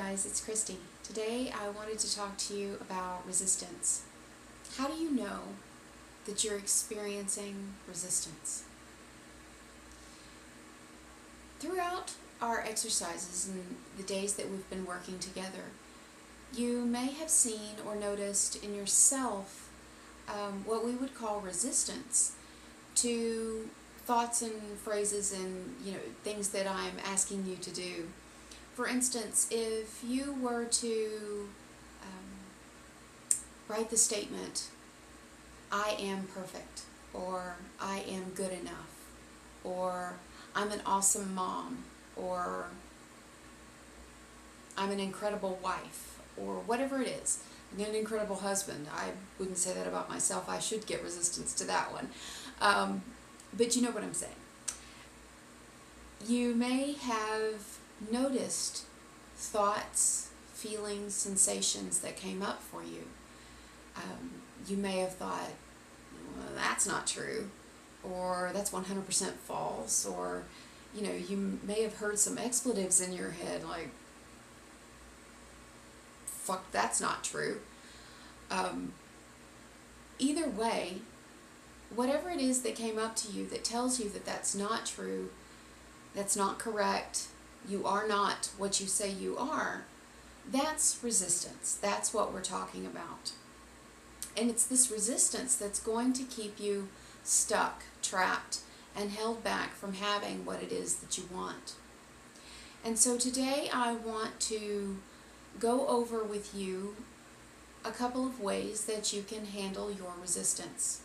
guys, it's Christy. Today I wanted to talk to you about resistance. How do you know that you're experiencing resistance? Throughout our exercises and the days that we've been working together, you may have seen or noticed in yourself what we would call resistance to thoughts and phrases and things that I'm asking you to do. For instance, if you were to write the statement, I am perfect, or I am good enough, or I'm an awesome mom, or I'm an incredible wife, or whatever it is, I'm an incredible husband. I wouldn't say that about myself. I should get resistance to that one. But you know what I'm saying. You may have noticed thoughts, feelings, sensations that came up for you. You may have thought, well, that's not true, or that's 100% false, or you may have heard some expletives in your head like, fuck, that's not true. Either way, whatever it is that came up to you that tells you that that's not true, that's not correct, you are not what you say you are, that's resistance. That's what we're talking about. And it's this resistance that's going to keep you stuck, trapped, and held back from having what it is that you want. And so today I want to go over with you a couple of ways that you can handle your resistance.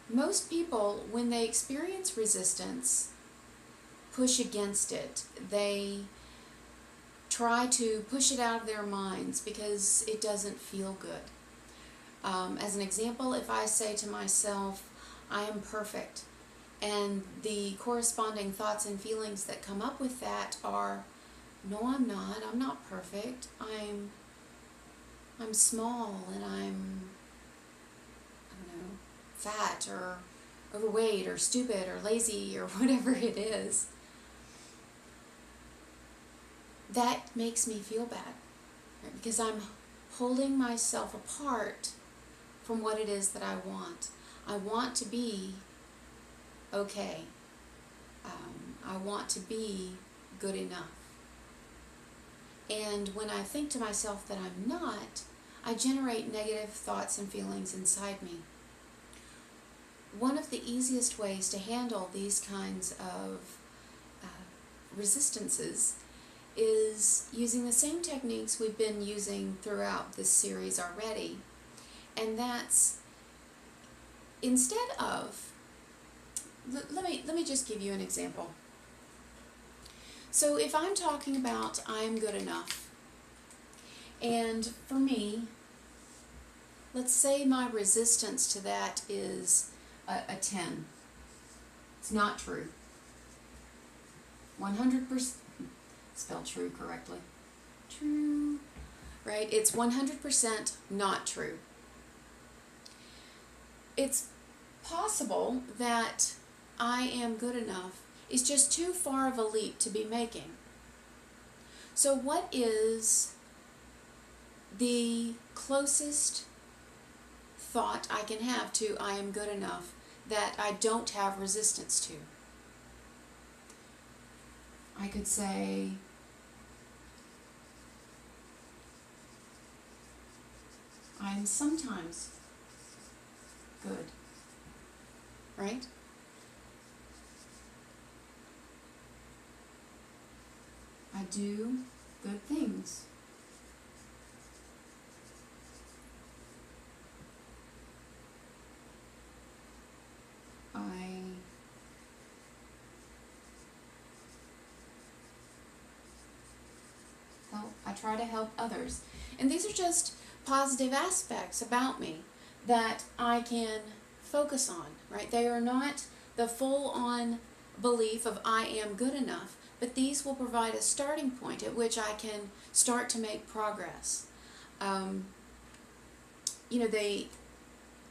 Most people, when they experience resistance, push against it. They try to push it out of their minds because it doesn't feel good. As an example, if I say to myself, I am perfect, and the corresponding thoughts and feelings that come up with that are, no, I'm not perfect, I'm small, and I'm, I don't know, fat, or overweight, or stupid, or lazy, or whatever it is, that makes me feel bad, right? Because I'm holding myself apart from what it is that I want. I want to be okay. I want to be good enough. And when I think to myself that I'm not, I generate negative thoughts and feelings inside me. One of the easiest ways to handle these kinds of resistances is using the same techniques we've been using throughout this series already. And that's, instead of, let me just give you an example. So if I'm talking about I'm good enough, and for me, let's say my resistance to that is a 10. It's not true. 100%, spell true correctly. True, right? It's 100% not true. It's possible that I am good enough is just too far of a leap to be making. So what is the closest thought I can have to I am good enough that I don't have resistance to? I could say, I'm sometimes good, right? I do good things. I try to help others. And these are just positive aspects about me that I can focus on, right? They are not the full-on belief of I am good enough, but these will provide a starting point at which I can start to make progress.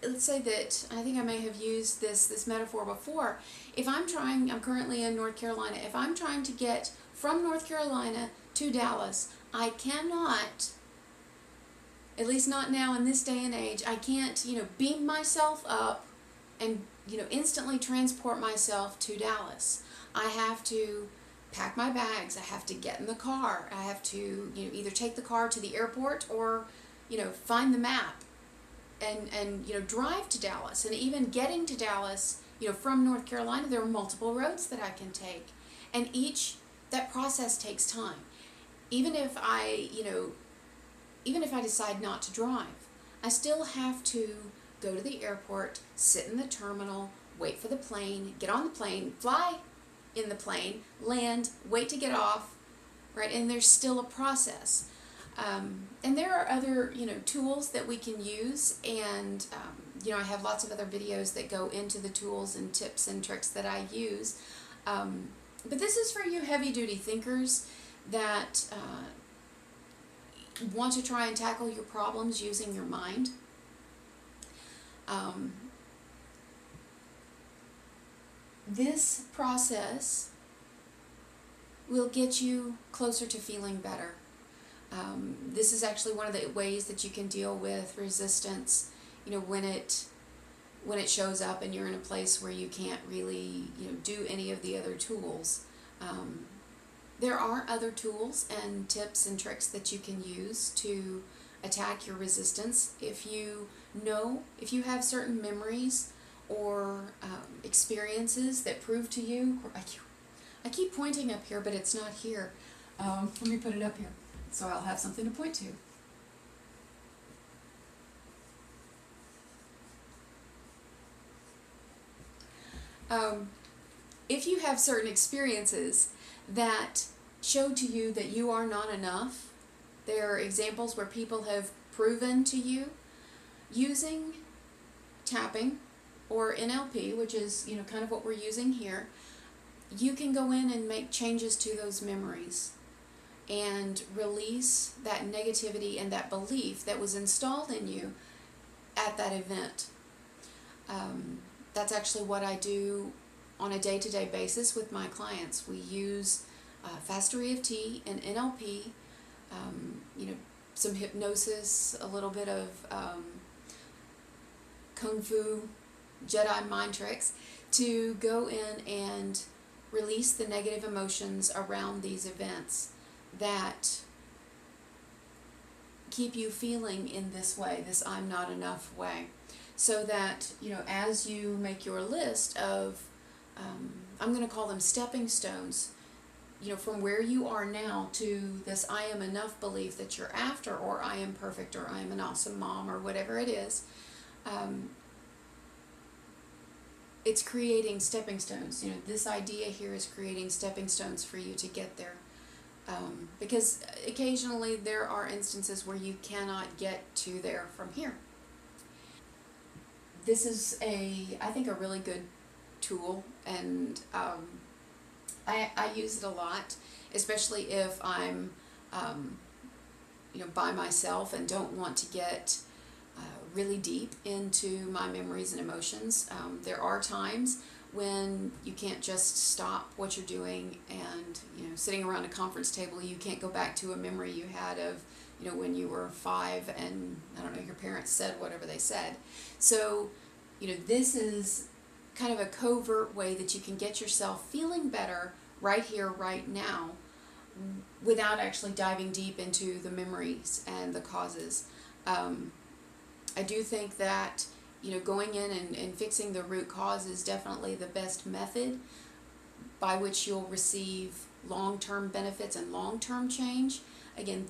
Let's say that, I think I may have used this metaphor before. If I'm currently in North Carolina, if I'm trying to get from North Carolina to Dallas, I cannot, at least not now in this day and age, I can't, beam myself up and, instantly transport myself to Dallas. I have to pack my bags. I have to get in the car. I have to, either take the car to the airport or, find the map and drive to Dallas. And even getting to Dallas, from North Carolina, there are multiple roads that I can take. And that process takes time. Even if I decide not to drive, I still have to go to the airport, sit in the terminal, wait for the plane, get on the plane, fly in the plane, land, wait to get off, right? And there's still a process. And there are other, tools that we can use, and, I have lots of other videos that go into the tools and tips and tricks that I use. But this is for you heavy-duty thinkers that want to try and tackle your problems using your mind. This process will get you closer to feeling better. This is actually one of the ways that you can deal with resistance, when it shows up and you're in a place where you can't really, do any of the other tools. There are other tools and tips and tricks that you can use to attack your resistance. If you have certain memories or experiences that prove to you, I keep pointing up here, but it's not here. Let me put it up here so I'll have something to point to. If you have certain experiences that show to you that you are not enough, there are examples where people have proven to you using tapping or NLP, which is, kind of what we're using here. You can go in and make changes to those memories and release that negativity and that belief that was installed in you at that event. That's actually what I do on a day-to-day basis with my clients. We use Faster EFT and NLP, some hypnosis, a little bit of Kung Fu, Jedi mind tricks to go in and release the negative emotions around these events that keep you feeling in this way, this I'm not enough way. So that, as you make your list of, I'm going to call them stepping stones, from where you are now to this I am enough belief that you're after, or I am perfect, or I am an awesome mom, or whatever it is, it's creating stepping stones. This idea here is creating stepping stones for you to get there. Because occasionally there are instances where you cannot get to there from here. This is I think a really good tool, and I use it a lot, especially if I'm by myself and don't want to get really deep into my memories and emotions. There are times when you can't just stop what you're doing and, sitting around a conference table, you can't go back to a memory you had of, when you were 5 and, I don't know, your parents said whatever they said. So, this is kind of a covert way that you can get yourself feeling better right here, right now, without actually diving deep into the memories and the causes. I do think that, going in and fixing the root cause is definitely the best method by which you'll receive long-term benefits and long-term change. Again,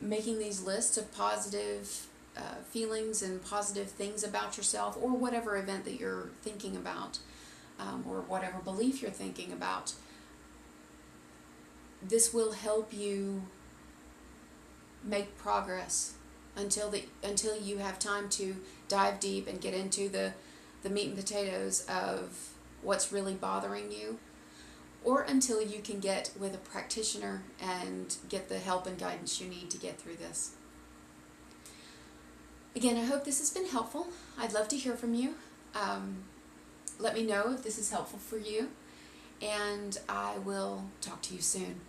making these lists of positive feelings and positive things about yourself, or whatever event that you're thinking about, or whatever belief you're thinking about, this will help you make progress until you have time to dive deep and get into the meat and potatoes of what's really bothering you, or until you can get with a practitioner and get the help and guidance you need to get through this. Again, I hope this has been helpful. I'd love to hear from you. Let me know if this is helpful for you, and I will talk to you soon.